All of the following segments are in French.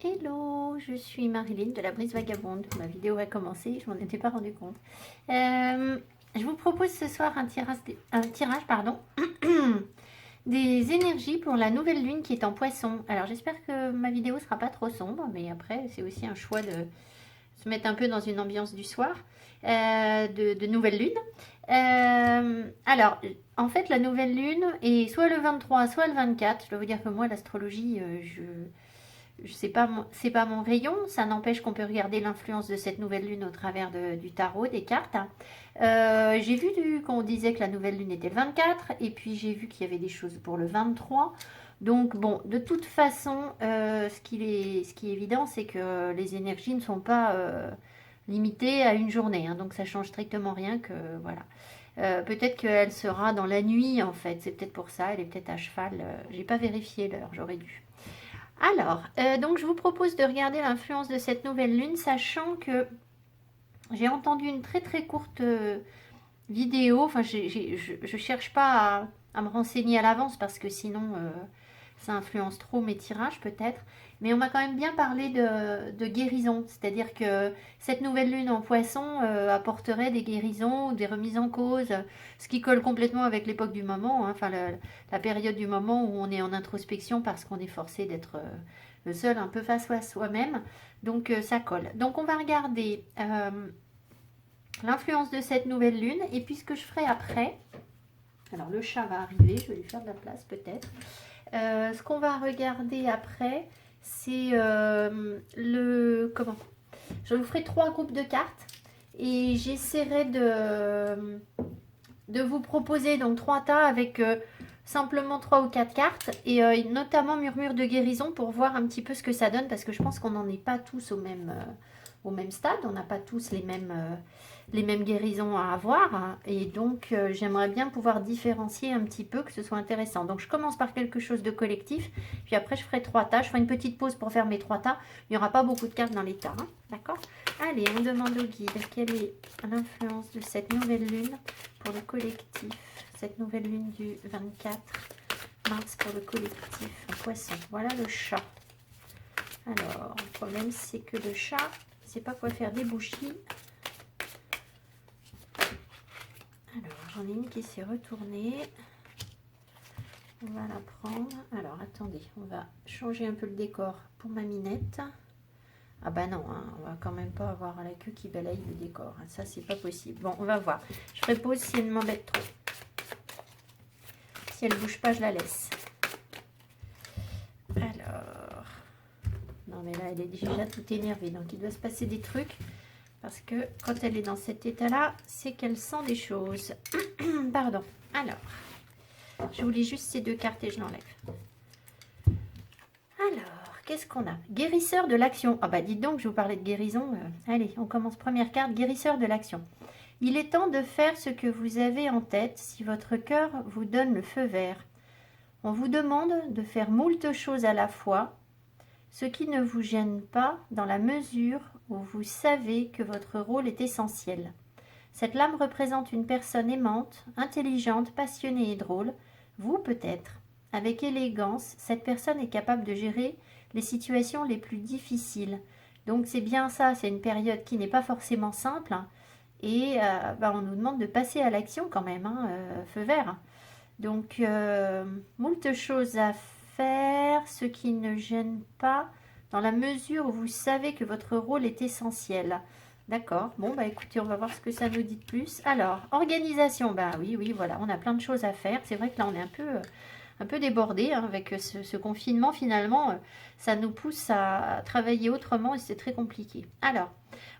Hello, je suis Marilyn de la Brise Vagabonde. Ma vidéo a commencé, je m'en étais pas rendu compte. Je vous propose ce soir un tirage, pardon, des énergies pour la nouvelle lune qui est en Poisson. Alors j'espère que ma vidéo sera pas trop sombre, mais après c'est aussi un choix de se mettre un peu dans une ambiance du soir, de nouvelle lune. Alors, en fait, la nouvelle lune est soit le 23, soit le 24. Je dois vous dire que moi, l'astrologie, je sais pas, c'est pas mon rayon. Ça n'empêche qu'on peut regarder l'influence de cette nouvelle lune au travers du tarot, des cartes. J'ai vu qu'on disait que la nouvelle lune était le 24, et puis j'ai vu qu'il y avait des choses pour le 23. Donc bon, de toute façon, ce qui est évident, c'est que les énergies ne sont pas limitées à une journée, hein, donc ça change strictement rien que voilà. Peut-être qu'elle sera dans la nuit en fait, c'est peut-être pour ça, elle est peut-être à cheval. J'ai pas vérifié l'heure, j'aurais dû. Alors, donc je vous propose de regarder l'influence de cette nouvelle lune, sachant que j'ai entendu une très très courte vidéo. Enfin, je cherche pas à me renseigner à l'avance parce que sinon ça influence trop mes tirages peut-être. Mais on m'a quand même bien parlé de guérison, c'est-à-dire que cette nouvelle lune en Poisson apporterait des guérisons, des remises en cause, ce qui colle complètement avec l'époque du moment, hein, enfin la période du moment où on est en introspection parce qu'on est forcé d'être seul un peu face à soi-même. Donc ça colle. Donc on va regarder l'influence de cette nouvelle lune et puis ce que je ferai après. Alors le chat va arriver, je vais lui faire de la place peut-être. Ce qu'on va regarder après, c'est comment. Je vous ferai 3 groupes de cartes et j'essaierai de vous proposer donc 3 tas avec simplement 3 ou 4 cartes et notamment murmure de guérison pour voir un petit peu ce que ça donne parce que je pense qu'on n'en est pas tous au même stade, on n'a pas tous les mêmes guérisons à avoir, hein, et donc j'aimerais bien pouvoir différencier un petit peu, que ce soit intéressant. Donc je commence par quelque chose de collectif, puis après je ferai 3 tas, je ferai une petite pause pour faire mes 3 tas, il n'y aura pas beaucoup de cartes dans les tas, hein, d'accord? Allez, on demande au guide quelle est l'influence de cette nouvelle lune pour le collectif, cette nouvelle lune du 24 mars pour le collectif en Poisson. Voilà le chat. Alors, le problème c'est que le chat ne sait pas quoi faire des bougies. Alors, j'en ai une qui s'est retournée. On va la prendre. Alors, attendez, on va changer un peu le décor pour ma minette. Ah bah non, hein, on va quand même pas avoir la queue qui balaye le décor. Ça, c'est pas possible. Bon, on va voir. Je ferai pause si elle m'embête trop. Si elle bouge pas, je la laisse. Alors... Non, mais là, elle est déjà toute énervée. Donc, il doit se passer des trucs. Parce que quand elle est dans cet état-là, c'est qu'elle sent des choses. Pardon. Alors, je voulais juste ces 2 cartes et je l'enlève. Alors, qu'est-ce qu'on a? Guérisseur de l'action. Ah bah dites donc, je vous parlais de guérison. Allez, on commence. Première carte, guérisseur de l'action. Il est temps de faire ce que vous avez en tête si votre cœur vous donne le feu vert. On vous demande de faire moult choses à la fois, ce qui ne vous gêne pas dans la mesure où vous savez que votre rôle est essentiel. Cette lame représente une personne aimante, intelligente, passionnée et drôle. Vous peut-être. Avec élégance, cette personne est capable de gérer les situations les plus difficiles. Donc c'est bien ça, c'est une période qui n'est pas forcément simple. Et on nous demande de passer à l'action quand même, hein, feu vert. Donc, moult choses à faire, ce qui ne gêne pas, dans la mesure où vous savez que votre rôle est essentiel. D'accord, bon, bah écoutez, on va voir ce que ça nous dit de plus. Alors, organisation, bah oui, voilà, on a plein de choses à faire. C'est vrai que là, on est un peu débordé, hein, avec ce confinement. Finalement, ça nous pousse à travailler autrement et c'est très compliqué. Alors,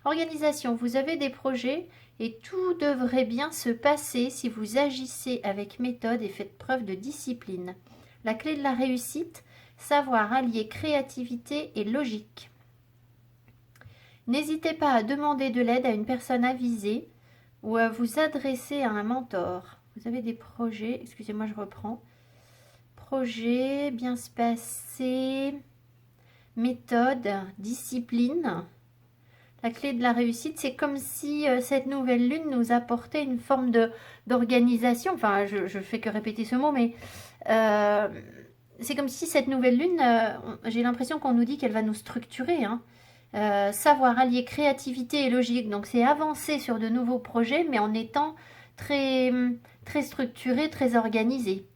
organisation, vous avez des projets et tout devrait bien se passer si vous agissez avec méthode et faites preuve de discipline. La clé de la réussite, savoir allier créativité et logique. N'hésitez pas à demander de l'aide à une personne avisée ou à vous adresser à un mentor. Vous avez des projets, excusez-moi, je reprends. Projet, bien se passer, méthode, discipline. La clé de la réussite, c'est comme si cette nouvelle lune nous apportait une forme d'organisation. Enfin, je fais que répéter ce mot, mais c'est comme si cette nouvelle lune, j'ai l'impression qu'on nous dit qu'elle va nous structurer, hein. Savoir allier créativité et logique. Donc c'est avancer sur de nouveaux projets, mais en étant très, très structuré, très organisé.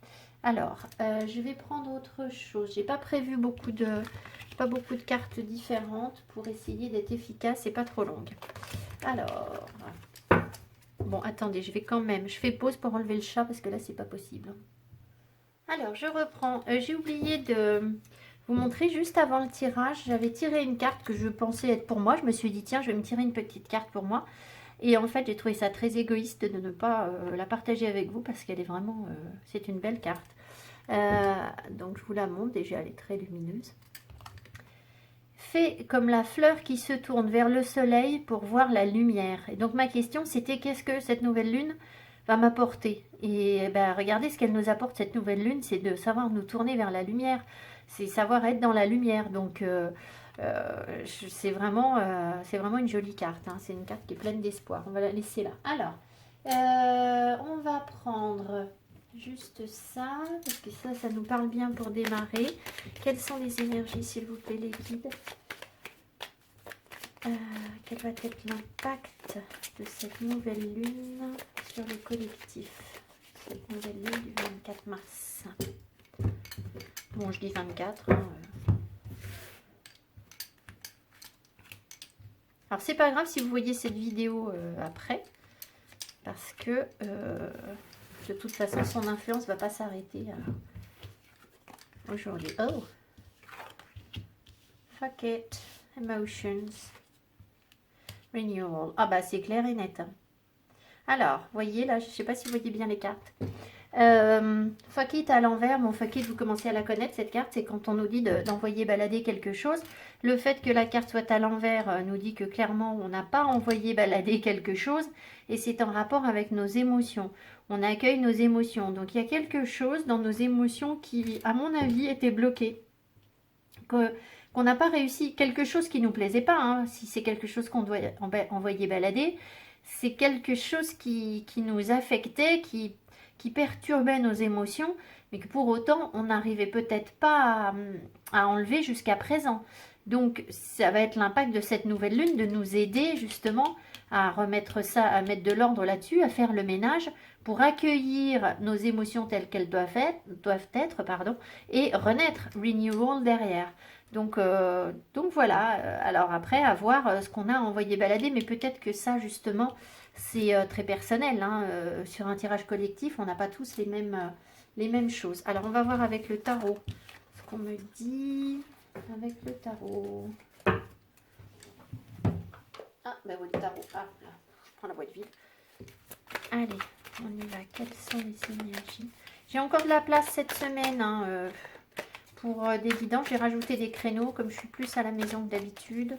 Alors, je vais prendre autre chose. J'ai pas prévu pas beaucoup de cartes différentes pour essayer d'être efficace et pas trop longue. Alors, bon, attendez, je fais pause pour enlever le chat parce que là, c'est pas possible. Alors, je reprends. J'ai oublié de vous montrer juste avant le tirage. J'avais tiré une carte que je pensais être pour moi. Je me suis dit, tiens, je vais me tirer une petite carte pour moi. Et en fait, j'ai trouvé ça très égoïste de ne pas la partager avec vous parce qu'elle est vraiment... c'est une belle carte. Donc, je vous la montre. Déjà, elle est très lumineuse. Fait comme la fleur qui se tourne vers le soleil pour voir la lumière. Et donc, ma question, c'était qu'est-ce que cette nouvelle lune va m'apporter. Et ben, regardez ce qu'elle nous apporte, cette nouvelle lune, c'est de savoir nous tourner vers la lumière. C'est savoir être dans la lumière. Donc, c'est vraiment une jolie carte. Hein. C'est une carte qui est pleine d'espoir. On va la laisser là. Alors, on va prendre juste ça, parce que ça nous parle bien pour démarrer. Quelles sont les énergies, s'il vous plaît, les guides? Quel va être l'impact de cette nouvelle lune sur le collectif? Cette nouvelle lune du 24 mars. Bon, je dis 24. Hein. Alors, c'est pas grave si vous voyez cette vidéo après, parce que de toute façon, son influence va pas s'arrêter aujourd'hui. Oh! Fuck it. Emotions. Renewal. Ah bah c'est clair et net. Alors, voyez là, je ne sais pas si vous voyez bien les cartes. Fuck it à l'envers, bon fuck it, vous commencez à la connaître cette carte, c'est quand on nous dit d'envoyer balader quelque chose. Le fait que la carte soit à l'envers nous dit que clairement on n'a pas envoyé balader quelque chose et c'est en rapport avec nos émotions. On accueille nos émotions. Donc il y a quelque chose dans nos émotions qui, à mon avis, était bloqué. Qu'on n'a pas réussi, quelque chose qui ne nous plaisait pas, hein. Si c'est quelque chose qu'on doit envoyer balader, c'est quelque chose qui nous affectait, qui perturbait nos émotions, mais que pour autant, on n'arrivait peut-être pas à enlever jusqu'à présent. Donc, ça va être l'impact de cette nouvelle lune, de nous aider justement à remettre ça, à mettre de l'ordre là-dessus, à faire le ménage, pour accueillir nos émotions telles qu'elles doivent être, et renaître, renewal derrière. Donc voilà, alors après, à voir ce qu'on a envoyé balader, mais peut-être que ça, justement, c'est très personnel. Hein. Sur un tirage collectif, on n'a pas tous les mêmes choses. Alors, on va voir avec le tarot ce qu'on me dit avec le tarot. Ah, ben oui, le tarot. Ah, là, je prends la boîte vide. Allez, on y va. Quelles sont les énergies? J'ai encore de la place cette semaine, hein, pour des guidances. J'ai rajouté des créneaux, comme je suis plus à la maison que d'habitude.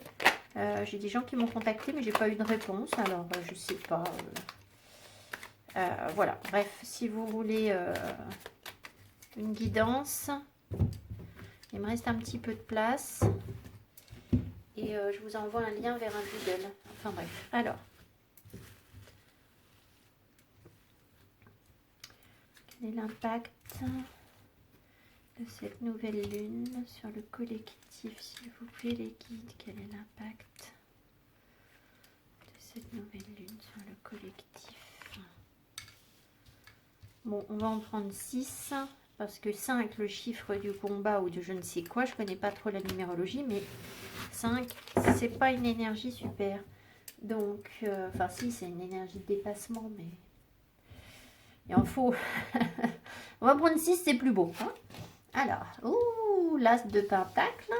J'ai des gens qui m'ont contacté, mais j'ai pas eu de réponse. Alors, je sais pas. Voilà. Bref, si vous voulez une guidance, il me reste un petit peu de place. Et je vous envoie un lien vers un doodle. Enfin bref. Alors. Quel est l'impact de cette nouvelle lune sur le collectif, s'il vous plaît, les guides? Quel est l'impact de cette nouvelle lune sur le collectif? Bon, on va en prendre 6, parce que 5, le chiffre du combat ou de je ne sais quoi, je connais pas trop la numérologie, mais 5, c'est pas une énergie super. Donc, enfin si, c'est une énergie de dépassement, mais il en faut. On va prendre 6, c'est plus beau. Hein. Alors, l'as de pentacle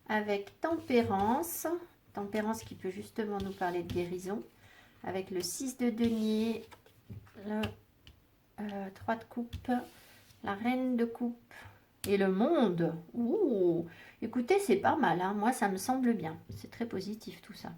avec tempérance. Tempérance qui peut justement nous parler de guérison. Avec le 6 de denier, le 3 de coupe, la reine de coupe et le monde. Écoutez, c'est pas mal. Hein. Moi, ça me semble bien. C'est très positif tout ça.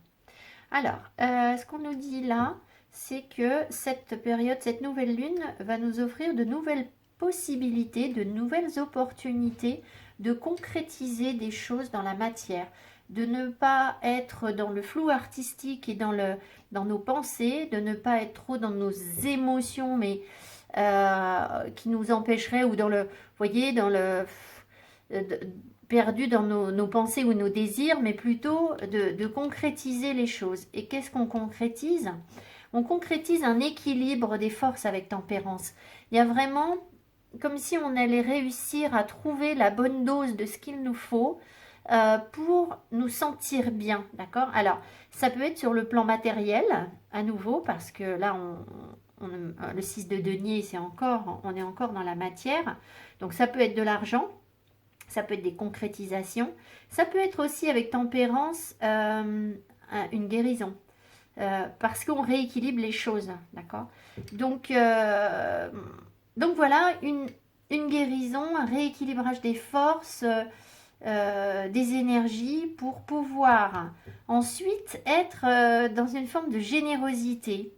Alors, ce qu'on nous dit là, c'est que cette période, cette nouvelle lune va nous offrir de nouvelles possibilités, de nouvelles opportunités de concrétiser des choses dans la matière, de ne pas être dans le flou artistique et dans nos pensées, de ne pas être trop dans nos émotions, mais qui nous empêcherait, ou dans le, vous voyez, dans le perdu dans nos pensées ou nos désirs, mais plutôt de concrétiser les choses. Et qu'est-ce qu'on concrétise? On concrétise un équilibre des forces avec tempérance. Il y a vraiment comme si on allait réussir à trouver la bonne dose de ce qu'il nous faut pour nous sentir bien, d'accord? Alors, ça peut être sur le plan matériel, à nouveau, parce que là, le 6 de denier, on est encore dans la matière. Donc, ça peut être de l'argent, ça peut être des concrétisations, ça peut être aussi avec tempérance une guérison. Parce qu'on rééquilibre les choses, d'accord? Donc voilà, une guérison, un rééquilibrage des forces, des énergies pour pouvoir ensuite être dans une forme de générosité.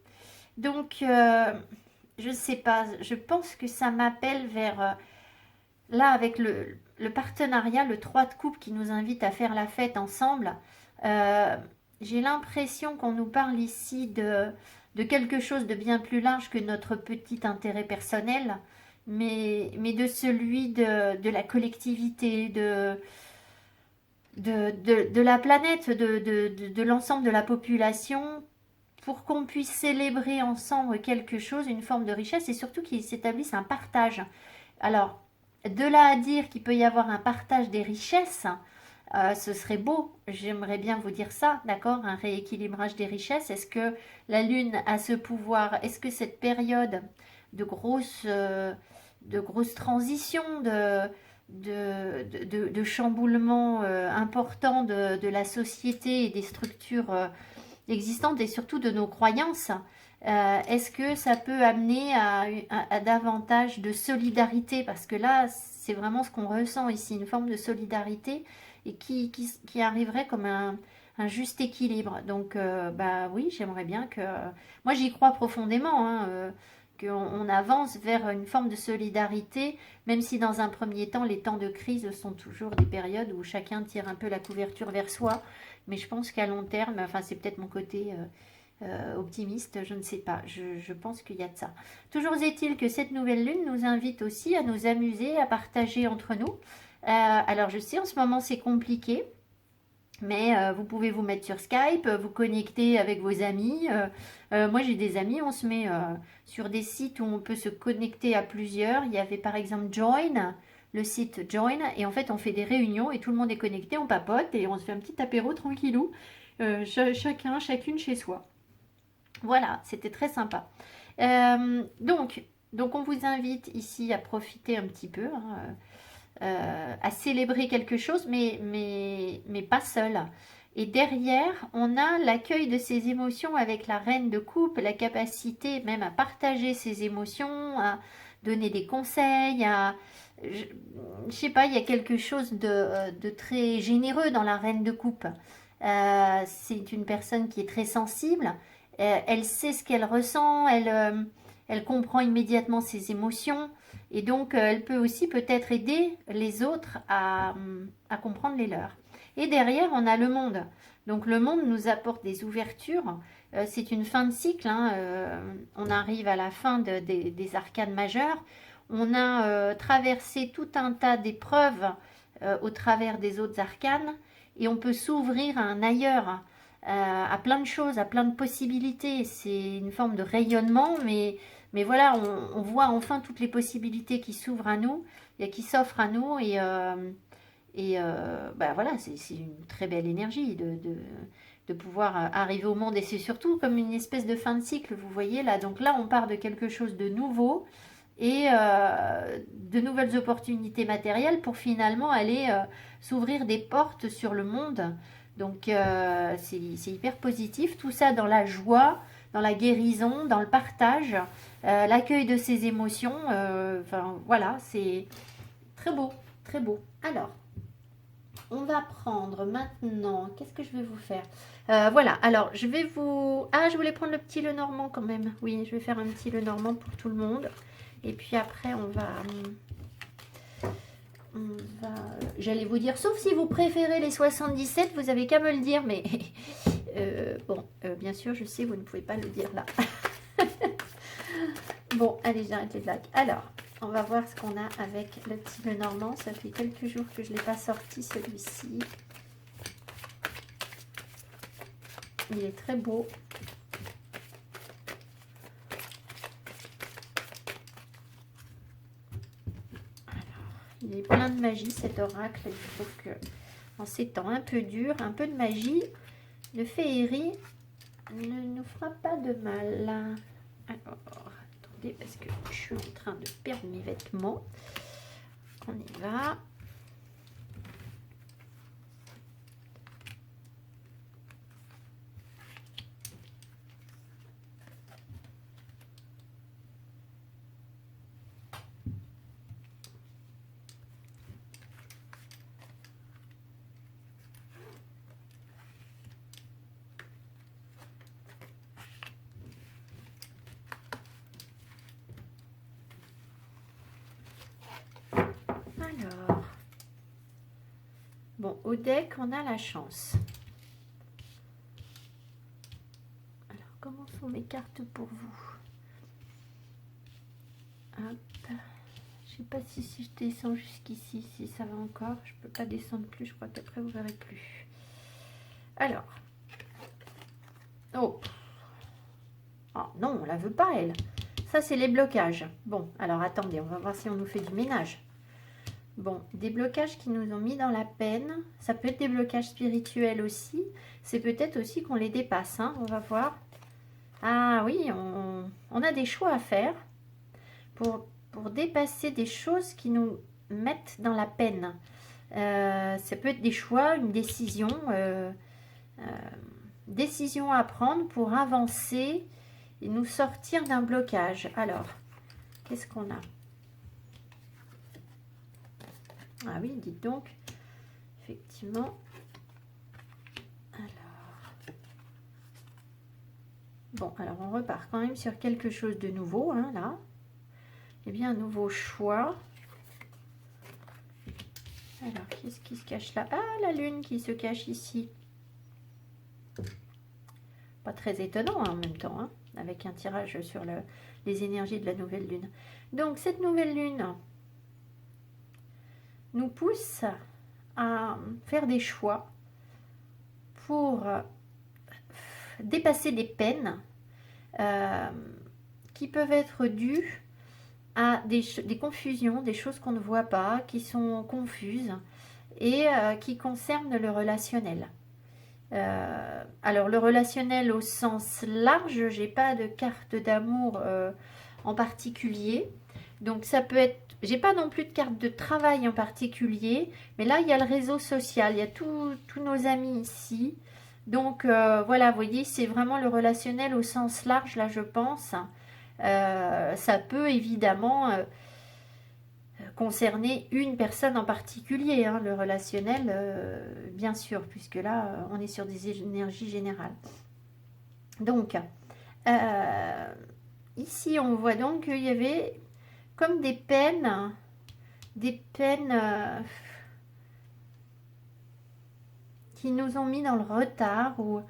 Donc, je ne sais pas, je pense que ça m'appelle vers, là avec le partenariat, le 3 de coupe qui nous invite à faire la fête ensemble. J'ai l'impression qu'on nous parle ici de quelque chose de bien plus large que notre petit intérêt personnel, mais de celui de la collectivité, de la planète, de l'ensemble de la population, pour qu'on puisse célébrer ensemble quelque chose, une forme de richesse, et surtout qu'il s'établisse un partage. Alors, de là à dire qu'il peut y avoir un partage des richesses, ce serait beau, j'aimerais bien vous dire ça, d'accord, un rééquilibrage des richesses. Est-ce que la Lune a ce pouvoir? Est-ce que cette période de grosse transition, de chamboulement important de la société et des structures existantes et surtout de nos croyances, est-ce que ça peut amener à davantage de solidarité? Parce que là, c'est vraiment ce qu'on ressent ici, une forme de solidarité et qui arriverait comme un juste équilibre. Donc, bah oui, j'aimerais bien que... moi, j'y crois profondément, hein, qu'on avance vers une forme de solidarité, même si dans un premier temps, les temps de crise sont toujours des périodes où chacun tire un peu la couverture vers soi. Mais je pense qu'à long terme, enfin, c'est peut-être mon côté... optimiste, je ne sais pas, je pense qu'il y a de ça. Toujours est-il que cette nouvelle lune nous invite aussi à nous amuser, à partager entre nous. Alors je sais, en ce moment c'est compliqué, mais vous pouvez vous mettre sur Skype, vous connecter avec vos amis. Moi j'ai des amis, on se met sur des sites où on peut se connecter à plusieurs. Il y avait par exemple Join, le site Join, et en fait on fait des réunions et tout le monde est connecté, on papote et on se fait un petit apéro tranquillou, chacune chez soi. Voilà, c'était très sympa. Donc on vous invite ici à profiter un petit peu, hein, à célébrer quelque chose, mais pas seul. Et derrière, on a l'accueil de ses émotions avec la reine de coupe, la capacité même à partager ses émotions, à donner des conseils, je sais pas, il y a quelque chose de très généreux dans la reine de coupe. C'est une personne qui est très sensible. Elle sait ce qu'elle ressent, elle comprend immédiatement ses émotions et donc elle peut aussi peut-être aider les autres à comprendre les leurs. Et derrière, on a le monde. Donc le monde nous apporte des ouvertures. C'est une fin de cycle, hein. On arrive à la fin des arcanes majeures. On a traversé tout un tas d'épreuves au travers des autres arcanes et on peut s'ouvrir à un ailleurs, à plein de choses, à plein de possibilités. C'est une forme de rayonnement, mais voilà, on voit enfin toutes les possibilités qui s'ouvrent à nous, et qui s'offrent à nous, et bah voilà, c'est une très belle énergie de pouvoir arriver au monde, et c'est surtout comme une espèce de fin de cycle, vous voyez là. Donc là, on part de quelque chose de nouveau, et de nouvelles opportunités matérielles pour finalement aller s'ouvrir des portes sur le monde. Donc c'est hyper positif, tout ça dans la joie, dans la guérison, dans le partage, l'accueil de ses émotions. Enfin voilà, c'est très beau, très beau. Alors, on va prendre maintenant, qu'est-ce que je vais vous faire? Voilà, alors je vais vous... Ah, je voulais prendre le petit Lenormand quand même. Oui, je vais faire un petit Lenormand pour tout le monde. Et puis après, on va j'allais vous dire, sauf si vous préférez les 77, vous avez qu'à me le dire, mais bon, bien sûr, je sais, vous ne pouvez pas le dire là. Bon, allez, j'arrête les blagues. Alors, on va voir ce qu'on a avec le petit Lenormand. Ça fait quelques jours que je ne l'ai pas sorti, celui-ci. Il est très beau. Il est plein de magie, cet oracle. Je trouve que en ces temps un peu durs, un peu de magie, de féerie ne nous fera pas de mal. Alors, attendez, parce que je suis en train de perdre mes vêtements. On y va. Alors, bon, au deck, on a la chance. Alors, comment sont mes cartes pour vous? Hop. Je sais pas si je descends jusqu'ici, si ça va encore. Je peux pas descendre plus, je crois qu'après vous verrez plus. Alors. Oh. Oh non, on la veut pas, elle. Ça, c'est les blocages. Bon, alors attendez, on va voir si on nous fait du ménage. Bon, des blocages qui nous ont mis dans la peine. Ça peut être des blocages spirituels aussi. C'est peut-être aussi qu'on les dépasse, hein, on va voir. Ah oui, on a des choix à faire pour dépasser des choses qui nous mettent dans la peine. Ça peut être des choix, une décision, décision à prendre pour avancer et nous sortir d'un blocage. Alors, qu'est-ce qu'on a? Ah oui, dites donc, effectivement. Alors, bon, alors on repart quand même sur quelque chose de nouveau, hein, là. Eh bien, un nouveau choix. Alors, qu'est-ce qui se cache là? Ah, la lune qui se cache ici. Pas très étonnant hein, en même temps, hein, avec un tirage sur les énergies de la nouvelle lune. Donc, cette nouvelle lune nous pousse à faire des choix pour dépasser des peines qui peuvent être dues à des confusions, des choses qu'on ne voit pas, qui sont confuses et qui concernent le relationnel. Alors le relationnel au sens large, j'ai pas de carte d'amour en particulier, donc ça peut être, j'ai pas non plus de carte de travail en particulier, mais là il y a le réseau social, il y a tous nos amis ici, donc voilà, vous voyez, c'est vraiment le relationnel au sens large là je pense. Ça peut évidemment concerner une personne en particulier, hein, le relationnel, bien sûr, puisque là, on est sur des énergies générales. Donc, ici, on voit donc qu'il y avait comme des peines qui nous ont mis dans le retard ou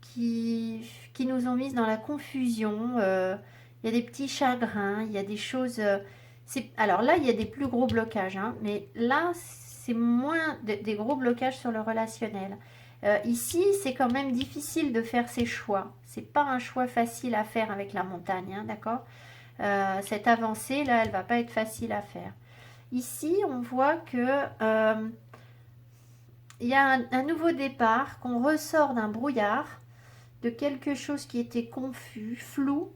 qui nous ont mis dans la confusion. Il y a des petits chagrins, il y a des choses... alors là, il y a des plus gros blocages, hein, mais là, c'est moins des gros blocages sur le relationnel. Ici, c'est quand même difficile de faire ses choix. C'est pas un choix facile à faire avec la montagne, hein, d'accord? Cette avancée, là, elle va pas être facile à faire. Ici, on voit que il y a un nouveau départ, qu'on ressort d'un brouillard, de quelque chose qui était confus, flou,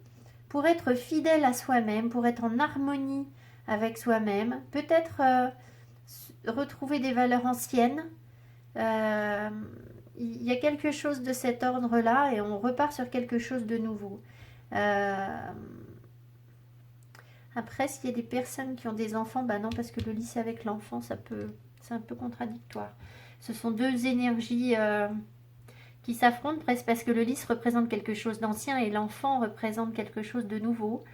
pour être fidèle à soi-même, pour être en harmonie avec soi-même, peut-être retrouver des valeurs anciennes. Il y a quelque chose de cet ordre-là et on repart sur quelque chose de nouveau. Après, s'il y a des personnes qui ont des enfants, bah non, parce que le lys avec l'enfant, c'est un peu contradictoire. Ce sont deux énergies qui s'affrontent presque parce que le lys représente quelque chose d'ancien et l'enfant représente quelque chose de nouveau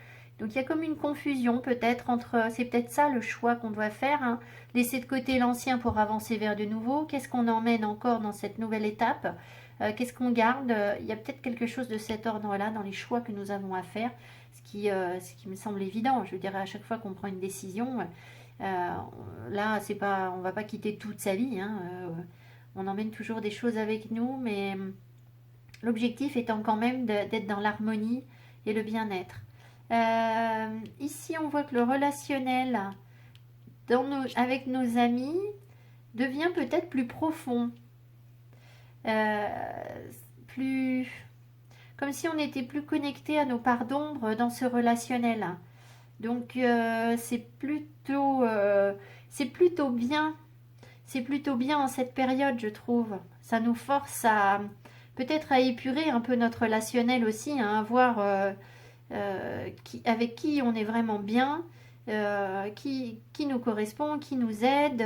Donc il y a comme une confusion peut-être entre, c'est peut-être ça le choix qu'on doit faire, hein. Laisser de côté l'ancien pour avancer vers de nouveau. Qu'est-ce qu'on emmène encore dans cette nouvelle étape? Qu'est-ce qu'on garde? Il y a peut-être quelque chose de cet ordre-là dans les choix que nous avons à faire, ce qui me semble évident. Je dirais à chaque fois qu'on prend une décision, là c'est pas, on va pas quitter toute sa vie, hein. On emmène toujours des choses avec nous, mais l'objectif étant quand même d'être dans l'harmonie et le bien-être. Ici, on voit que le relationnel avec nos amis devient peut-être plus profond. Plus, comme si on était plus connecté à nos parts d'ombre dans ce relationnel. Donc, c'est plutôt bien. C'est plutôt bien en cette période, je trouve. Ça nous force à peut-être à épurer un peu notre relationnel aussi, hein, à voir avec qui on est vraiment bien, qui nous correspond, qui nous aide,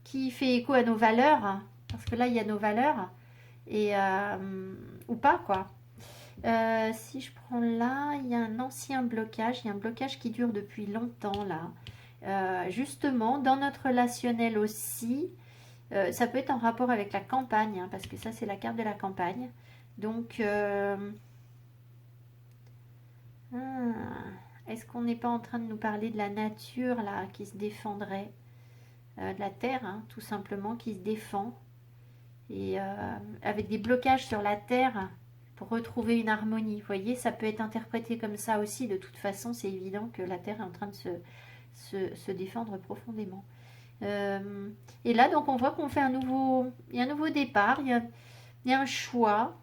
qui fait écho à nos valeurs, hein, parce que là il y a nos valeurs, et ou pas quoi. Si je prends là, il y a un ancien blocage, il y a un blocage qui dure depuis longtemps là. Justement, dans notre relationnel aussi, ça peut être en rapport avec la campagne, hein, parce que ça c'est la carte de la campagne. Donc, est-ce qu'on n'est pas en train de nous parler de la nature là qui se défendrait, de la terre, hein, tout simplement, qui se défend, et avec des blocages sur la terre pour retrouver une harmonie. Vous voyez, ça peut être interprété comme ça aussi. De toute façon, c'est évident que la terre est en train de se défendre profondément. Et là, donc, on voit qu'on fait il y a un nouveau départ, il y a un choix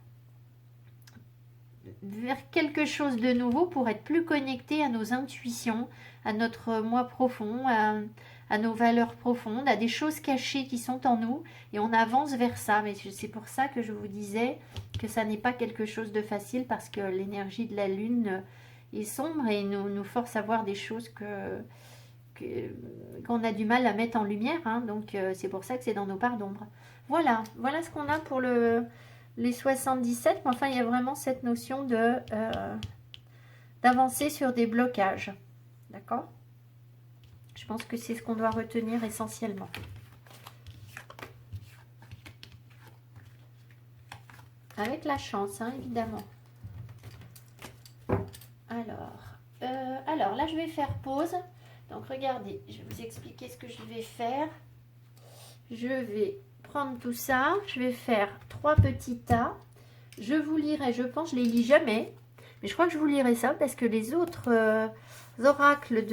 vers quelque chose de nouveau pour être plus connecté à nos intuitions, à notre moi profond, à nos valeurs profondes, à des choses cachées qui sont en nous, et on avance vers ça. Mais c'est pour ça que je vous disais que ça n'est pas quelque chose de facile, parce que l'énergie de la lune est sombre et nous force à voir des choses qu'on a du mal à mettre en lumière, hein. Donc c'est pour ça que c'est dans nos parts d'ombre. Voilà ce qu'on a pour les 77, mais enfin il y a vraiment cette notion d'avancer sur des blocages, d'accord? Je pense que c'est ce qu'on doit retenir essentiellement. Avec la chance, hein, évidemment. Alors là je vais faire pause. Donc regardez, je vais vous expliquer ce que je vais faire. Je vais prendre tout ça, je vais faire 3 petits tas. Je vous lirai, je pense, je les lis jamais, mais je crois que je vous lirai ça parce que les autres oracles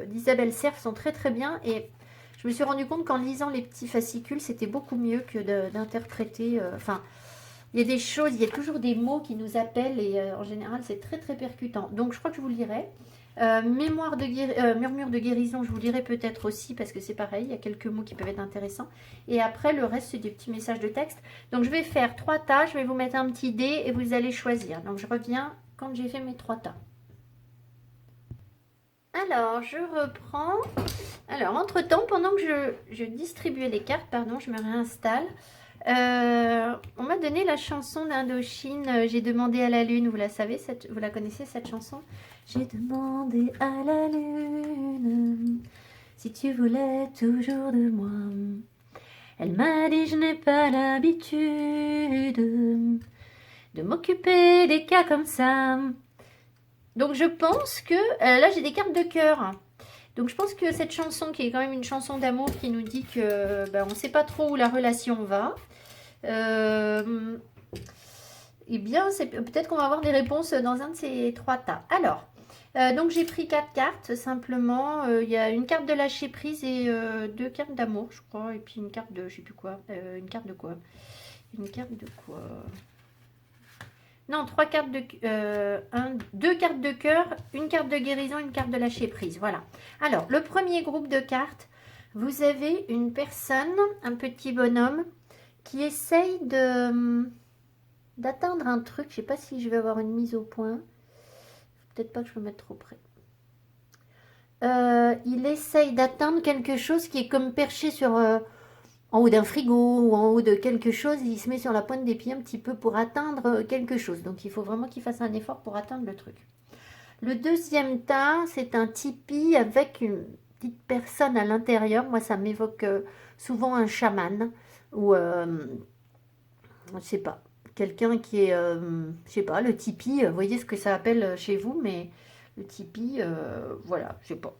d'Isabelle Serre sont très très bien, et je me suis rendu compte qu'en lisant les petits fascicules, c'était beaucoup mieux que d'interpréter. Enfin, il y a des choses, il y a toujours des mots qui nous appellent, et en général, c'est très très percutant. Donc, je crois que je vous le lirai. Murmure de guérison, je vous lirai peut-être aussi, parce que c'est pareil, il y a quelques mots qui peuvent être intéressants. Et après, le reste, c'est des petits messages de texte. Donc, je vais faire 3 tas, je vais vous mettre un petit dé et vous allez choisir. Donc, je reviens quand j'ai fait mes 3 tas. Alors, je reprends. Alors, entre-temps, pendant que je distribuais les cartes, pardon, je me réinstalle. On m'a donné la chanson d'Indochine, J'ai demandé à la lune. Vous la savez, vous la connaissez cette chanson? J'ai demandé à la lune si tu voulais toujours de moi. Elle m'a dit je n'ai pas l'habitude de m'occuper des cas comme ça. Donc je pense que là j'ai des cartes de cœur. Donc je pense que cette chanson, qui est quand même une chanson d'amour, qui nous dit que on ne sait pas trop où la relation va, eh bien peut-être qu'on va avoir des réponses dans un de ces 3 tas. Alors, donc j'ai pris 4 cartes simplement. Il y a une carte de lâcher prise et 2 cartes d'amour, je crois, et puis une carte de je sais plus quoi. Une carte de quoi? Une carte de quoi? Non, 3 cartes de 2 cartes de cœur, une carte de guérison, une carte de lâcher prise. Voilà. Alors, le premier groupe de cartes, vous avez une personne, un petit bonhomme, qui essaye d'atteindre un truc. Je ne sais pas si je vais avoir une mise au point. Peut-être pas que je peux mettre trop près. Il essaye d'atteindre quelque chose qui est comme perché sur en haut d'un frigo ou en haut de quelque chose, il se met sur la pointe des pieds un petit peu pour atteindre quelque chose. Donc il faut vraiment qu'il fasse un effort pour atteindre le truc. Le deuxième tas, c'est un tipi avec une petite personne à l'intérieur. Moi, ça m'évoque souvent un chaman ou, je sais pas, quelqu'un qui est, je sais pas, le tipi. Vous voyez ce que ça appelle chez vous, mais le tipi, voilà, je sais pas.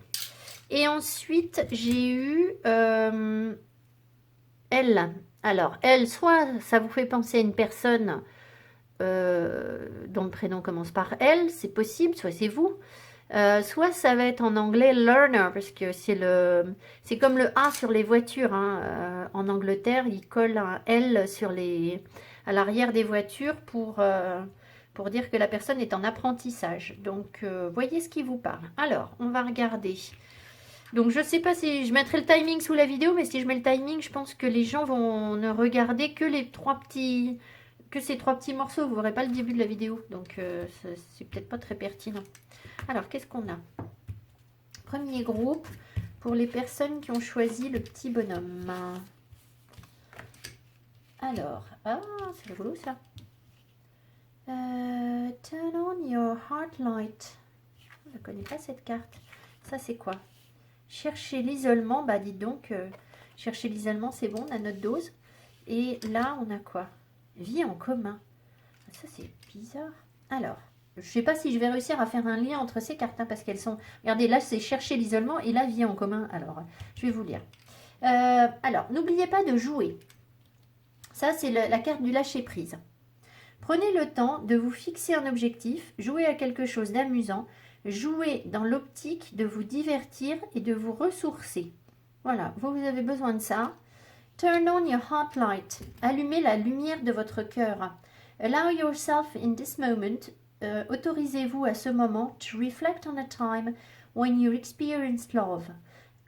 Et ensuite, j'ai eu elle. Alors, elle, soit ça vous fait penser à une personne dont le prénom commence par L, c'est possible, soit c'est vous. Soit ça va être en anglais learner, parce que c'est comme le A sur les voitures. Hein. En Angleterre, ils collent un L à l'arrière des voitures pour dire que la personne est en apprentissage. Donc, voyez ce qui vous parle. Alors, on va regarder. Donc, je ne sais pas si je mettrai le timing sous la vidéo, mais si je mets le timing, je pense que les gens vont ne regarder que ces trois petits morceaux. Vous n'aurez pas le début de la vidéo, donc c'est peut-être pas très pertinent. Alors, qu'est-ce qu'on a? Premier groupe pour les personnes qui ont choisi le petit bonhomme. Alors, ah, c'est rigolo ça. Turn on your heart light. Je ne connais pas cette carte. Ça, c'est quoi? Chercher l'isolement. Bah, dites donc, chercher l'isolement, c'est bon, on a notre dose. Et là, on a quoi? Vie en commun. Ça, c'est bizarre. Alors, je ne sais pas si je vais réussir à faire un lien entre ces cartes, hein, parce qu'elles sont... Regardez, là, c'est chercher l'isolement et là, vie en commun. Alors, je vais vous lire. Alors, n'oubliez pas de jouer. Ça, c'est la carte du lâcher-prise. Prenez le temps de vous fixer un objectif, jouer à quelque chose d'amusant, jouer dans l'optique de vous divertir et de vous ressourcer. Voilà, vous avez besoin de ça. Turn on your heart light. Allumez la lumière de votre cœur. Allow yourself in this moment. Autorisez-vous à ce moment to reflect on a time when you experienced love.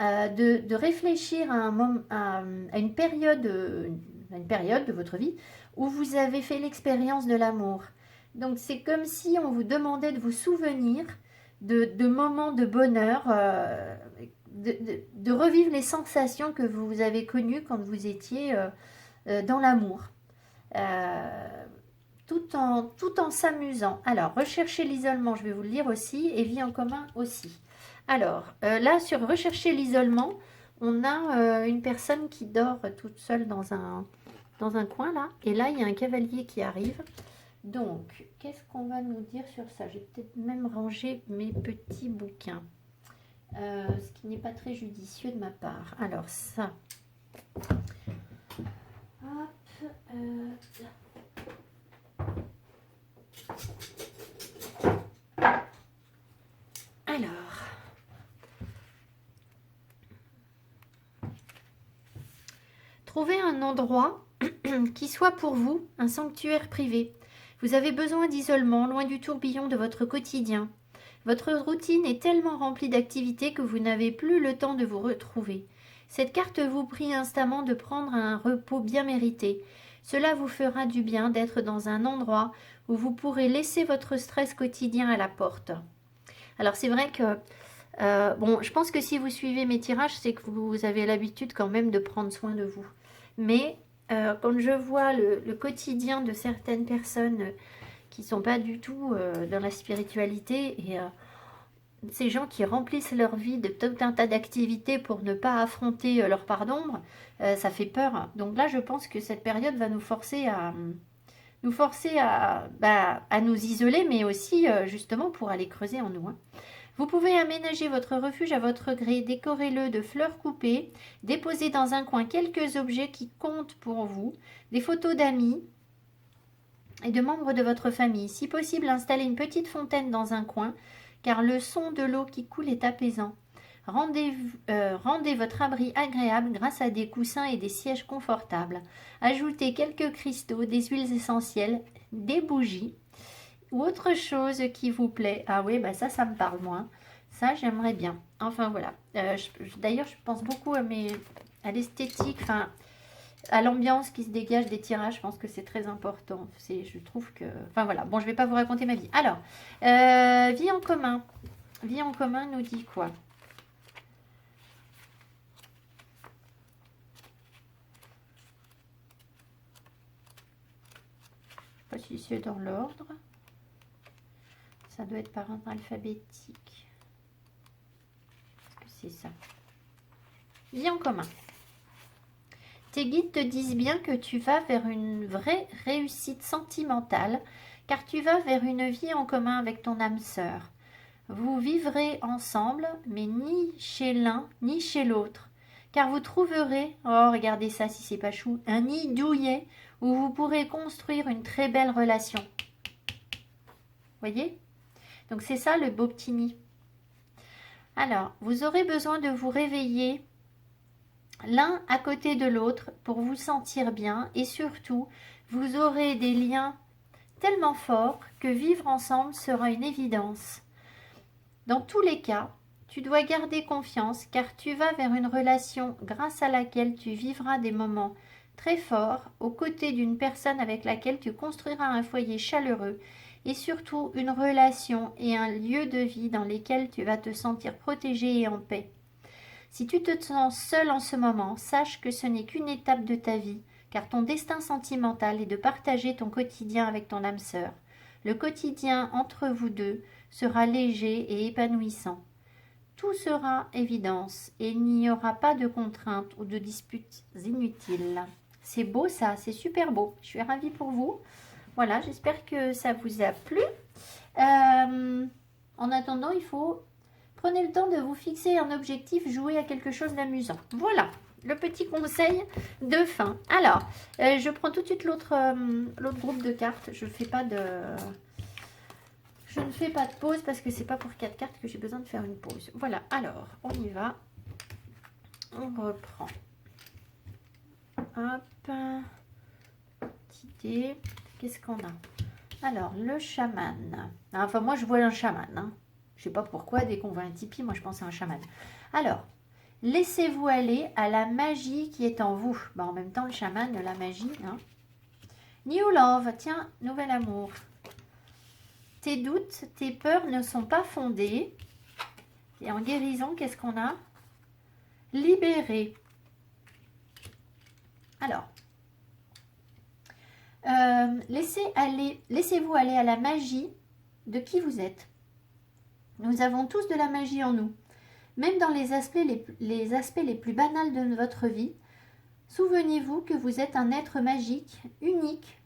De réfléchir à une période de votre vie où vous avez fait l'expérience de l'amour. Donc c'est comme si on vous demandait de vous souvenir de moments de bonheur, de revivre les sensations que vous avez connues quand vous étiez dans l'amour. Tout en s'amusant. Alors, rechercher l'isolement, je vais vous le lire aussi, et vie en commun aussi. Alors, là, sur rechercher l'isolement, on a une personne qui dort toute seule dans un coin, là. Et là, il y a un cavalier qui arrive. Donc, qu'est-ce qu'on va nous dire sur ça? J'ai peut-être même rangé mes petits bouquins. Ce qui n'est pas très judicieux de ma part. Alors, ça. Hop. Alors. Trouvez un endroit qui soit pour vous un sanctuaire privé. Vous avez besoin d'isolement, loin du tourbillon de votre quotidien. Votre routine est tellement remplie d'activités que vous n'avez plus le temps de vous retrouver. Cette carte vous prie instamment de prendre un repos bien mérité. Cela vous fera du bien d'être dans un endroit où vous pourrez laisser votre stress quotidien à la porte. Alors c'est vrai que, bon, je pense que si vous suivez mes tirages, c'est que vous avez l'habitude quand même de prendre soin de vous. Mais quand je vois le quotidien de certaines personnes qui ne sont pas du tout dans la spiritualité et ces gens qui remplissent leur vie de tout un tas d'activités pour ne pas affronter leur part d'ombre, ça fait peur. Donc là, je pense que cette période va nous forcer à nous isoler, mais aussi justement pour aller creuser en nous. Hein. Vous pouvez aménager votre refuge à votre gré, décorez-le de fleurs coupées, déposez dans un coin quelques objets qui comptent pour vous, des photos d'amis et de membres de votre famille. Si possible, installez une petite fontaine dans un coin, car le son de l'eau qui coule est apaisant. Rendez votre abri agréable grâce à des coussins et des sièges confortables. Ajoutez quelques cristaux, des huiles essentielles, des bougies ou autre chose qui vous plaît. Ah oui, bah ça me parle moins. Ça, j'aimerais bien. Enfin, voilà. D'ailleurs, je pense beaucoup à l'esthétique, enfin, à l'ambiance qui se dégage des tirages. Je pense que c'est très important. Je trouve que... Enfin, voilà. Bon, je ne vais pas vous raconter ma vie. Alors, vie en commun. Vie en commun nous dit quoi? Je ne sais pas si c'est dans l'ordre. Ça doit être par ordre alphabétique. Est-ce que c'est ça? Vie en commun. Tes guides te disent bien que tu vas vers une vraie réussite sentimentale, car tu vas vers une vie en commun avec ton âme sœur. Vous vivrez ensemble, mais ni chez l'un ni chez l'autre, car vous trouverez, oh regardez ça si c'est pas chou, un nid douillet où vous pourrez construire une très belle relation. Voyez? Donc c'est ça le beau petit nid. Alors, vous aurez besoin de vous réveiller l'un à côté de l'autre pour vous sentir bien et surtout, vous aurez des liens tellement forts que vivre ensemble sera une évidence. Dans tous les cas, tu dois garder confiance car tu vas vers une relation grâce à laquelle tu vivras des moments très forts aux côtés d'une personne avec laquelle tu construiras un foyer chaleureux et surtout une relation et un lieu de vie dans lesquels tu vas te sentir protégé et en paix. Si tu te sens seul en ce moment, sache que ce n'est qu'une étape de ta vie, car ton destin sentimental est de partager ton quotidien avec ton âme sœur. Le quotidien entre vous deux sera léger et épanouissant. Tout sera évidence et il n'y aura pas de contraintes ou de disputes inutiles. C'est beau ça, c'est super beau. Je suis ravie pour vous. Voilà, j'espère que ça vous a plu. En attendant, prenez le temps de vous fixer un objectif, jouer à quelque chose d'amusant. Voilà, le petit conseil de fin. Alors, je prends tout de suite l'autre groupe de cartes. Je ne fais pas de pause parce que c'est pas pour 4 cartes que j'ai besoin de faire une pause. Voilà, alors, on y va. On reprend. Hop. Petite idée. Qu'est-ce qu'on a? Alors, le chaman. Enfin, moi, je vois un chaman. Hein. Je sais pas pourquoi, dès qu'on voit un tipi, moi, je pense à un chaman. Alors, laissez-vous aller à la magie qui est en vous. Bon, en même temps, le chaman, la magie. Hein. New love, tiens, nouvel amour. Tes doutes, tes peurs ne sont pas fondés. Et en guérison, qu'est-ce qu'on a? Libéré. Alors, laissez-vous aller à la magie de qui vous êtes. Nous avons tous de la magie en nous. Même dans les aspects les plus banals de votre vie, souvenez-vous que vous êtes un être magique, unique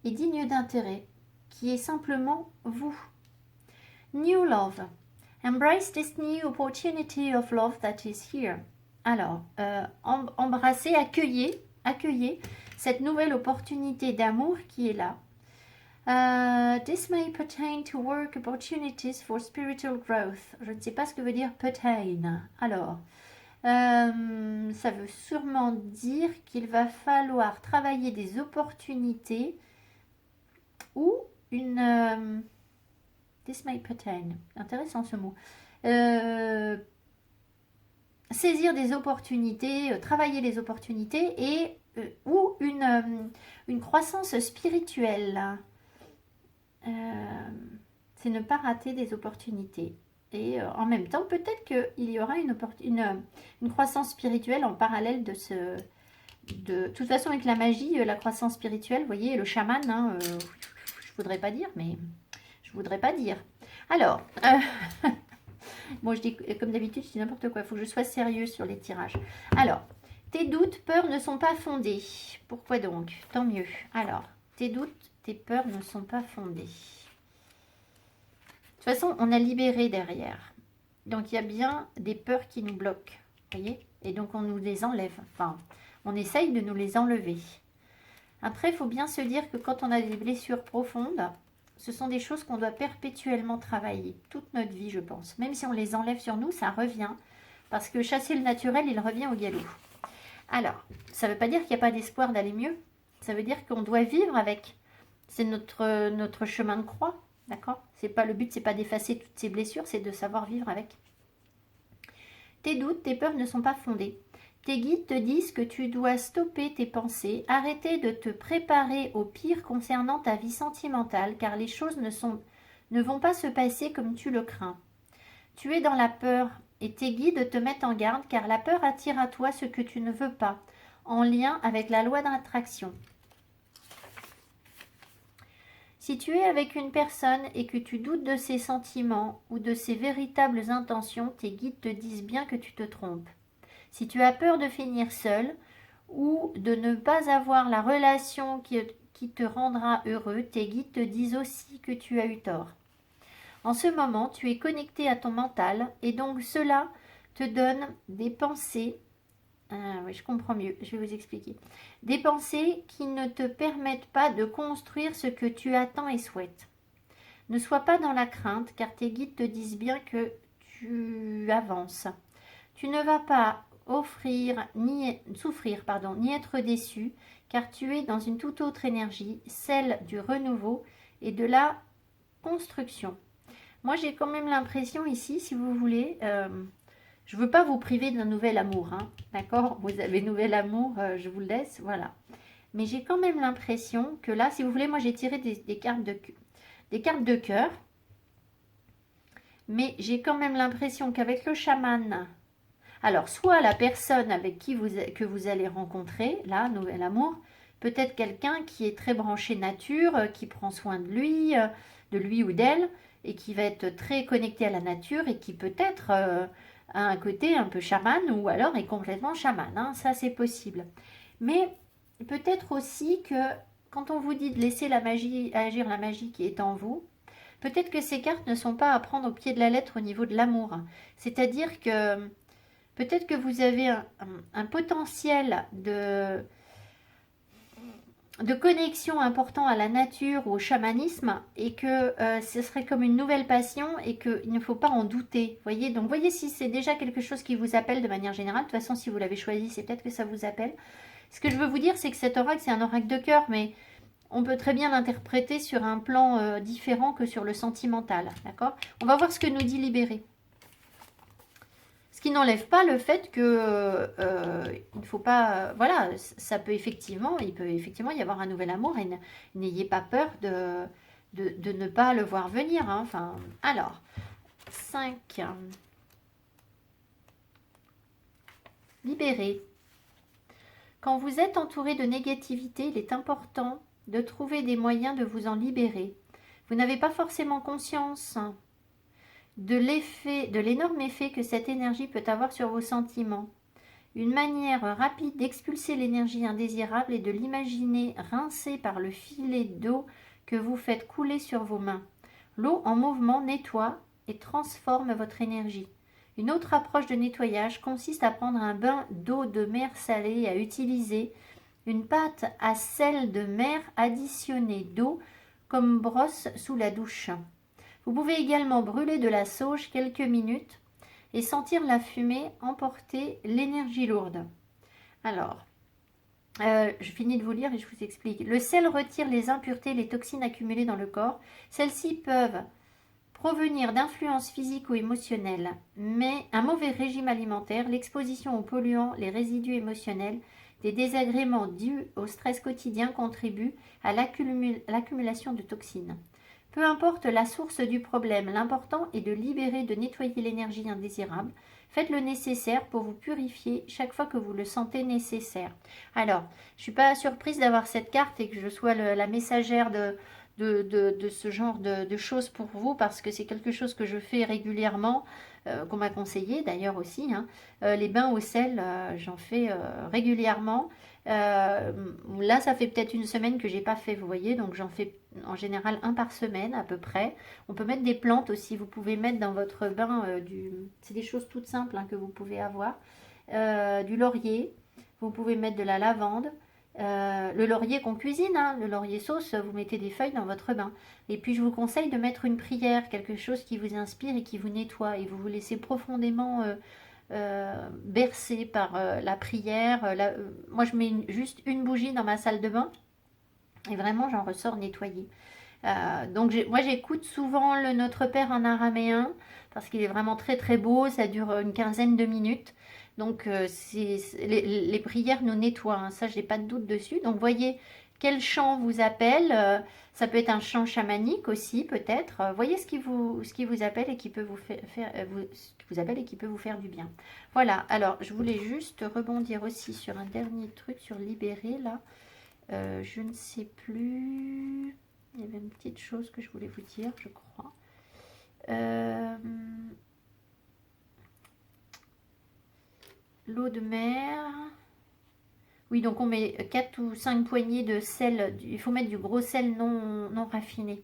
et digne d'intérêt, qui est simplement vous. New love. Embrace this new opportunity of love that is here. Alors, embrassez, accueillez cette nouvelle opportunité d'amour qui est là. This may pertain to work opportunities for spiritual growth. Je ne sais pas ce que veut dire pertain. Alors, ça veut sûrement dire qu'il va falloir travailler des opportunités ou une... this may pertain. Intéressant ce mot. Saisir des opportunités, travailler les opportunités et ou une croissance spirituelle. C'est ne pas rater des opportunités. Et en même temps, peut-être qu'il y aura une croissance spirituelle en parallèle de ce... De toute façon, avec la magie, la croissance spirituelle, vous voyez, le chaman, hein, je voudrais pas dire, mais je voudrais pas dire. Alors, bon, je dis comme d'habitude, je dis n'importe quoi. Il faut que je sois sérieux sur les tirages. Alors, tes doutes, peurs ne sont pas fondés. Pourquoi donc? Tant mieux. Alors, tes doutes, tes peurs ne sont pas fondées. De toute façon, on a libéré derrière. Donc, il y a bien des peurs qui nous bloquent. Vous voyez? Et donc, on nous les enlève. Enfin, on essaye de nous les enlever. Après, il faut bien se dire que quand on a des blessures profondes, ce sont des choses qu'on doit perpétuellement travailler. Toute notre vie, je pense. Même si on les enlève sur nous, ça revient. Parce que chasser le naturel, il revient au galop. Alors, ça ne veut pas dire qu'il n'y a pas d'espoir d'aller mieux. Ça veut dire qu'on doit vivre avec. C'est notre chemin de croix, d'accord? Le but, c'est pas d'effacer toutes ces blessures, c'est de savoir vivre avec. Tes doutes, tes peurs ne sont pas fondés. Tes guides te disent que tu dois stopper tes pensées, arrêter de te préparer au pire concernant ta vie sentimentale, car les choses ne vont pas se passer comme tu le crains. Tu es dans la peur et tes guides te mettent en garde, car la peur attire à toi ce que tu ne veux pas, en lien avec la loi d'attraction. Si tu es avec une personne et que tu doutes de ses sentiments ou de ses véritables intentions, tes guides te disent bien que tu te trompes. Si tu as peur de finir seul ou de ne pas avoir la relation qui te rendra heureux, tes guides te disent aussi que tu as eu tort. En ce moment, tu es connecté à ton mental et donc cela te donne des pensées. Ah oui, je comprends mieux, je vais vous expliquer. Des pensées qui ne te permettent pas de construire ce que tu attends et souhaites. Ne sois pas dans la crainte car tes guides te disent bien que tu avances. Tu ne vas pas souffrir, ni être déçu car tu es dans une toute autre énergie, celle du renouveau et de la construction. Moi, j'ai quand même l'impression ici, si vous voulez, je ne veux pas vous priver d'un nouvel amour, hein, d'accord? Vous avez nouvel amour, je vous le laisse, voilà. Mais j'ai quand même l'impression que là, si vous voulez, moi j'ai tiré des cartes de cœur, mais j'ai quand même l'impression qu'avec le chaman, alors soit la personne avec que vous allez rencontrer, là, nouvel amour, peut-être quelqu'un qui est très branché nature, qui prend soin de lui ou d'elle, et qui va être très connecté à la nature et qui peut-être a un côté un peu chaman ou alors est complètement chaman, hein, ça c'est possible. Mais peut-être aussi que quand on vous dit de laisser la magie agir, la magie qui est en vous, peut-être que ces cartes ne sont pas à prendre au pied de la lettre au niveau de l'amour. C'est-à-dire que peut-être que vous avez un potentiel de connexion important à la nature ou au chamanisme et que ce serait comme une nouvelle passion et qu'il ne faut pas en douter. Voyez, donc voyez si c'est déjà quelque chose qui vous appelle de manière générale. De toute façon, si vous l'avez choisi, c'est peut-être que ça vous appelle. Ce que je veux vous dire, c'est que cet oracle, c'est un oracle de cœur, mais on peut très bien l'interpréter sur un plan différent que sur le sentimental. D'accord? On va voir ce que nous dit Libéré. Ce qui n'enlève pas le fait que il ne faut pas, voilà, ça peut effectivement, il peut effectivement y avoir un nouvel amour et n'ayez pas peur de ne pas le voir venir. Hein. Enfin, alors, 5. Libéré. Quand vous êtes entouré de négativité, il est important de trouver des moyens de vous en libérer. Vous n'avez pas forcément conscience de l'énorme effet que cette énergie peut avoir sur vos sentiments. Une manière rapide d'expulser l'énergie indésirable est de l'imaginer rincée par le filet d'eau que vous faites couler sur vos mains. L'eau en mouvement nettoie et transforme votre énergie. Une autre approche de nettoyage consiste à prendre un bain d'eau de mer salée et à utiliser une pâte à sel de mer additionnée d'eau comme brosse sous la douche. Vous pouvez également brûler de la sauge quelques minutes et sentir la fumée emporter l'énergie lourde. Alors, je finis de vous lire et je vous explique. Le sel retire les impuretés et les toxines accumulées dans le corps. Celles-ci peuvent provenir d'influences physiques ou émotionnelles, mais un mauvais régime alimentaire, l'exposition aux polluants, les résidus émotionnels, des désagréments dus au stress quotidien contribuent à l'accumulation de toxines. Peu importe la source du problème, l'important est de libérer, de nettoyer l'énergie indésirable. Faites le nécessaire pour vous purifier chaque fois que vous le sentez nécessaire. Alors, je ne suis pas surprise d'avoir cette carte et que je sois la messagère de ce genre de choses pour vous parce que c'est quelque chose que je fais régulièrement, qu'on m'a conseillé d'ailleurs aussi. Hein. Les bains au sel, j'en fais régulièrement. Là, ça fait peut-être une semaine que j'ai pas fait, vous voyez, donc j'en fais en général un par semaine à peu près. On peut mettre des plantes aussi, vous pouvez mettre dans votre bain c'est des choses toutes simples hein, que vous pouvez avoir. Du laurier, vous pouvez mettre de la lavande. Le laurier qu'on cuisine, hein, le laurier sauce, vous mettez des feuilles dans votre bain. Et puis je vous conseille de mettre une prière, quelque chose qui vous inspire et qui vous nettoie. Et vous vous laissez profondément bercer par la prière. Moi je mets juste une bougie dans ma salle de bain et vraiment j'en ressors nettoyée. Donc moi j'écoute souvent le Notre Père en araméen parce qu'il est vraiment très très beau, ça dure une quinzaine de minutes. Donc les prières nous nettoient, hein, ça j'ai pas de doute dessus. Donc voyez quel chant vous appelle, ça peut être un chant chamanique aussi peut-être. Voyez ce qui vous appelle et qui peut vous ce qui vous appelle et qui peut vous faire du bien. Voilà, alors je voulais juste rebondir aussi sur un dernier truc sur libérer là. Je ne sais plus. Il y avait une petite chose que je voulais vous dire, je crois. L'eau de mer. Oui, donc on met 4 ou 5 poignées de sel. Il faut mettre du gros sel non raffiné.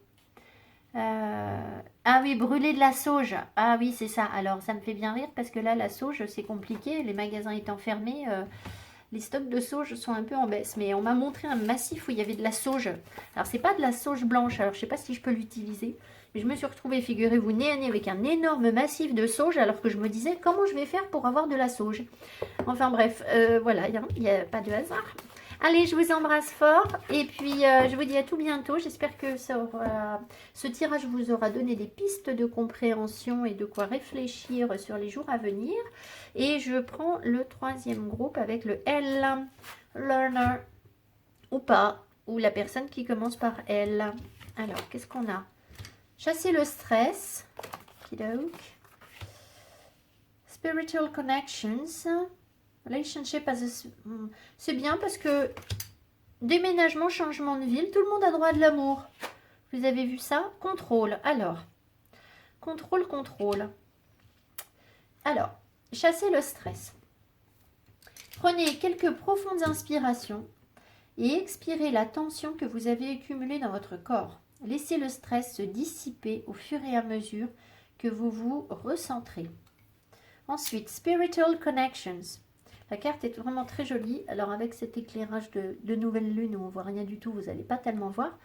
Ah oui, brûler de la sauge. Ah oui, c'est ça. Alors, ça me fait bien rire parce que là, la sauge, c'est compliqué. Les magasins étant fermés, les stocks de sauge sont un peu en baisse. Mais on m'a montré un massif où il y avait de la sauge. Alors, c'est pas de la sauge blanche. Alors, je sais pas si je peux l'utiliser. Mais je me suis retrouvée, figurez-vous, nez à nez avec un énorme massif de sauge. Alors que je me disais, comment je vais faire pour avoir de la sauge? Enfin bref, voilà, il n'y a pas de hasard. Allez, je vous embrasse fort et puis je vous dis à tout bientôt. J'espère que ce tirage vous aura donné des pistes de compréhension et de quoi réfléchir sur les jours à venir. Et je prends le troisième groupe avec le L, learner ou pas, ou la personne qui commence par L. Alors, qu'est-ce qu'on a? Chasser le stress. Spiritual connections. Relationship c'est bien parce que déménagement, changement de ville, tout le monde a droit de l'amour. Vous avez vu ça? Contrôle. Alors, contrôle. Alors, chasser le stress. Prenez quelques profondes inspirations et expirez la tension que vous avez accumulée dans votre corps. Laissez le stress se dissiper au fur et à mesure que vous vous recentrez. Ensuite, spiritual connections. La carte est vraiment très jolie. Alors avec cet éclairage de nouvelle lune où on voit rien du tout, vous n'allez pas tellement voir.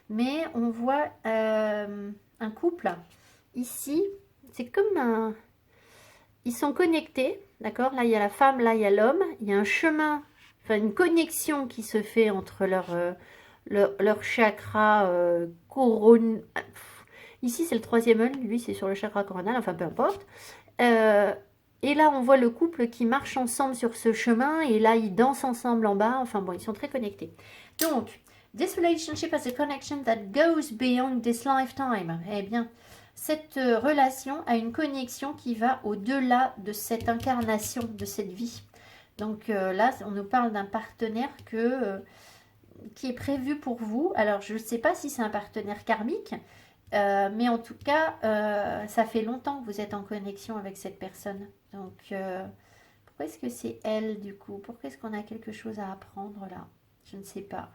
Mais on voit un couple ici. C'est comme un... Ils sont connectés, d'accord? Là, il y a la femme, là, il y a l'homme. Il y a un chemin, enfin une connexion qui se fait entre leur chakra couronne. Ici, c'est le troisième œil. Lui, c'est sur le chakra coronal. Enfin, peu importe. Et là, on voit le couple qui marche ensemble sur ce chemin. Et là, ils dansent ensemble en bas. Enfin bon, ils sont très connectés. Donc, this relationship has a connection that goes beyond this lifetime. Eh bien, cette relation a une connexion qui va au-delà de cette incarnation, de cette vie. Donc là, on nous parle d'un partenaire qui est prévu pour vous. Alors, je ne sais pas si c'est un partenaire karmique. Mais en tout cas, ça fait longtemps que vous êtes en connexion avec cette personne. Donc, pourquoi est-ce que c'est elle du coup? Pourquoi est-ce qu'on a quelque chose à apprendre là? Je ne sais pas.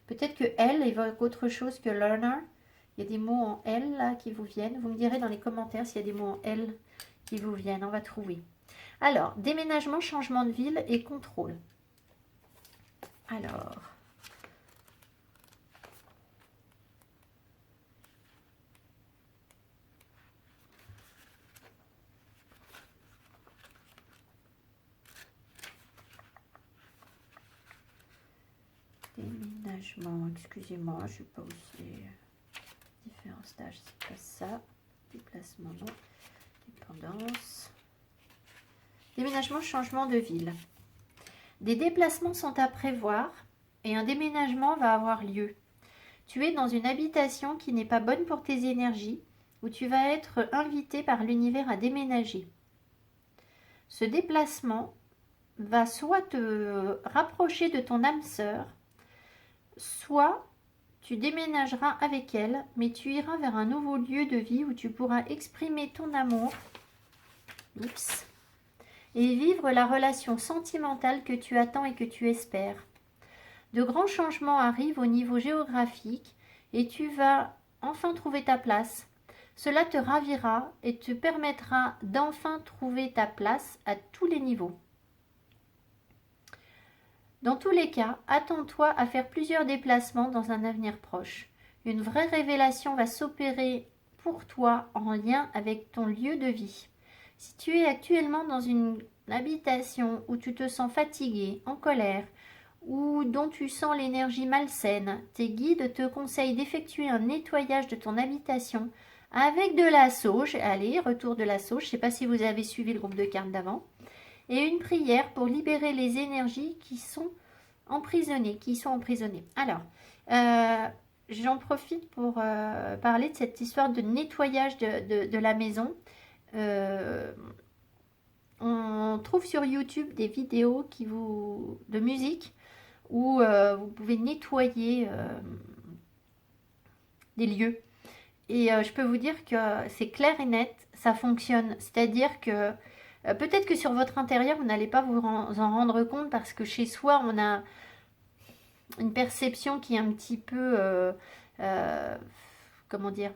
Peut-être que elle évoque autre chose que learner. Il y a des mots en L là qui vous viennent. Vous me direz dans les commentaires s'il y a des mots en L qui vous viennent. On va trouver. Alors, déménagement, changement de ville et contrôle. Alors... Déménagement, excusez-moi, je ne sais pas où c'est. Différents stages, c'est pas ça. Déplacement, non. Dépendance. Déménagement, changement de ville. Des déplacements sont à prévoir et un déménagement va avoir lieu. Tu es dans une habitation qui n'est pas bonne pour tes énergies, où tu vas être invité par l'univers à déménager. Ce déplacement va soit te rapprocher de ton âme sœur, soit tu déménageras avec elle, mais tu iras vers un nouveau lieu de vie où tu pourras exprimer ton amour et vivre la relation sentimentale que tu attends et que tu espères. De grands changements arrivent au niveau géographique et tu vas enfin trouver ta place. Cela te ravira et te permettra d'enfin trouver ta place à tous les niveaux. Dans tous les cas, attends-toi à faire plusieurs déplacements dans un avenir proche. Une vraie révélation va s'opérer pour toi en lien avec ton lieu de vie. Si tu es actuellement dans une habitation où tu te sens fatigué, en colère, ou dont tu sens l'énergie malsaine, tes guides te conseillent d'effectuer un nettoyage de ton habitation avec de la sauge. Allez, retour de la sauge. Je ne sais pas si vous avez suivi le groupe de cartes d'avant. Et une prière pour libérer les énergies qui sont emprisonnées. Alors, j'en profite pour parler de cette histoire de nettoyage de la maison. On trouve sur YouTube des vidéos de musique où vous pouvez nettoyer des lieux. Et je peux vous dire que c'est clair et net, ça fonctionne. C'est-à-dire que peut-être que sur votre intérieur, vous n'allez pas vous en rendre compte parce que chez soi, on a une perception qui est un petit peu, comment dire,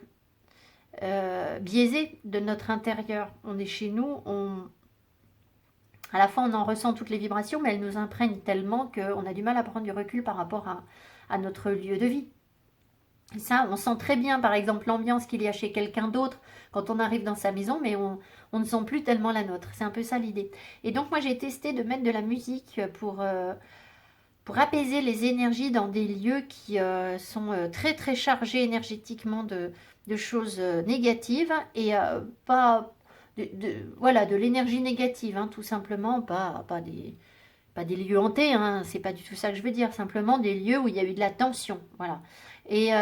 biaisée de notre intérieur. On est chez nous, à la fois on en ressent toutes les vibrations, mais elles nous imprègnent tellement qu'on a du mal à prendre du recul par rapport à notre lieu de vie. Et ça, on sent très bien, par exemple, l'ambiance qu'il y a chez quelqu'un d'autre quand on arrive dans sa maison, mais on ne sent plus tellement la nôtre. C'est un peu ça l'idée. Et donc, moi, j'ai testé de mettre de la musique pour apaiser les énergies dans des lieux qui sont très, très chargés énergétiquement de choses négatives et pas voilà, de l'énergie négative, hein, tout simplement, pas des lieux hantés, hein, c'est pas du tout ça que je veux dire, simplement des lieux où il y a eu de la tension, voilà. Et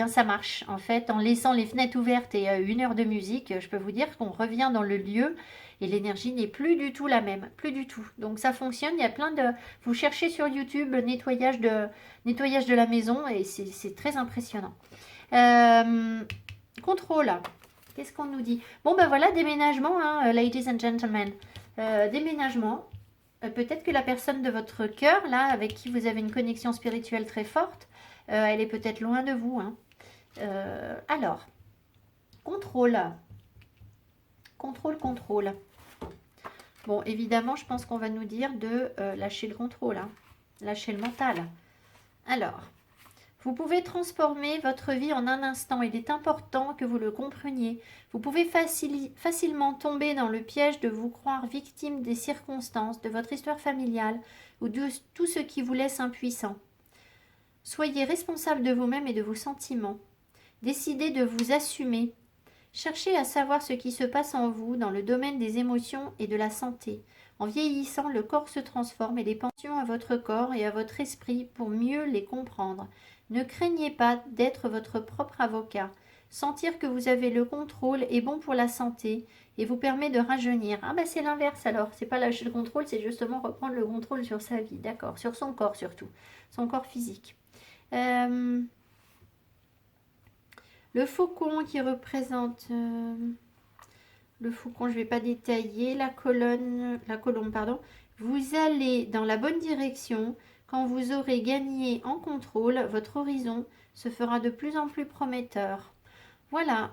ça marche, en fait, en laissant les fenêtres ouvertes et 1 heure de musique, je peux vous dire qu'on revient dans le lieu et l'énergie n'est plus du tout la même, plus du tout. Donc ça fonctionne, il y a plein de... Vous cherchez sur YouTube nettoyage de la maison et c'est très impressionnant. Contrôle, qu'est-ce qu'on nous dit? Bon ben voilà, déménagement, hein, ladies and gentlemen, déménagement. Peut-être que la personne de votre cœur, là, avec qui vous avez une connexion spirituelle très forte, elle est peut-être loin de vous. Hein. Alors, contrôle. Contrôle. Bon, évidemment, je pense qu'on va nous dire de lâcher le contrôle. Hein. Lâcher le mental. Alors, vous pouvez transformer votre vie en un instant. Il est important que vous le compreniez. Vous pouvez facilement tomber dans le piège de vous croire victime des circonstances, de votre histoire familiale ou de tout ce qui vous laisse impuissant. Soyez responsable de vous-même et de vos sentiments. Décidez de vous assumer. Cherchez à savoir ce qui se passe en vous dans le domaine des émotions et de la santé. En vieillissant, le corps se transforme et les pensions à votre corps et à votre esprit pour mieux les comprendre. Ne craignez pas d'être votre propre avocat. Sentir que vous avez le contrôle est bon pour la santé et vous permet de rajeunir. Ah ben c'est l'inverse alors, c'est pas lâcher le contrôle, c'est justement reprendre le contrôle sur sa vie, d'accord, sur son corps surtout, son corps physique. Le faucon qui représente le faucon, je ne vais pas détailler, la colombe, pardon. Vous allez dans la bonne direction. Quand vous aurez gagné en contrôle, votre horizon se fera de plus en plus prometteur. Voilà.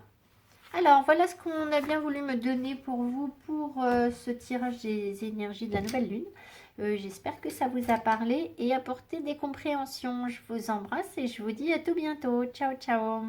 Alors, voilà ce qu'on a bien voulu me donner pour vous pour ce tirage des énergies de la nouvelle lune. J'espère que ça vous a parlé et apporté des compréhensions. Je vous embrasse et je vous dis à tout bientôt. Ciao, ciao.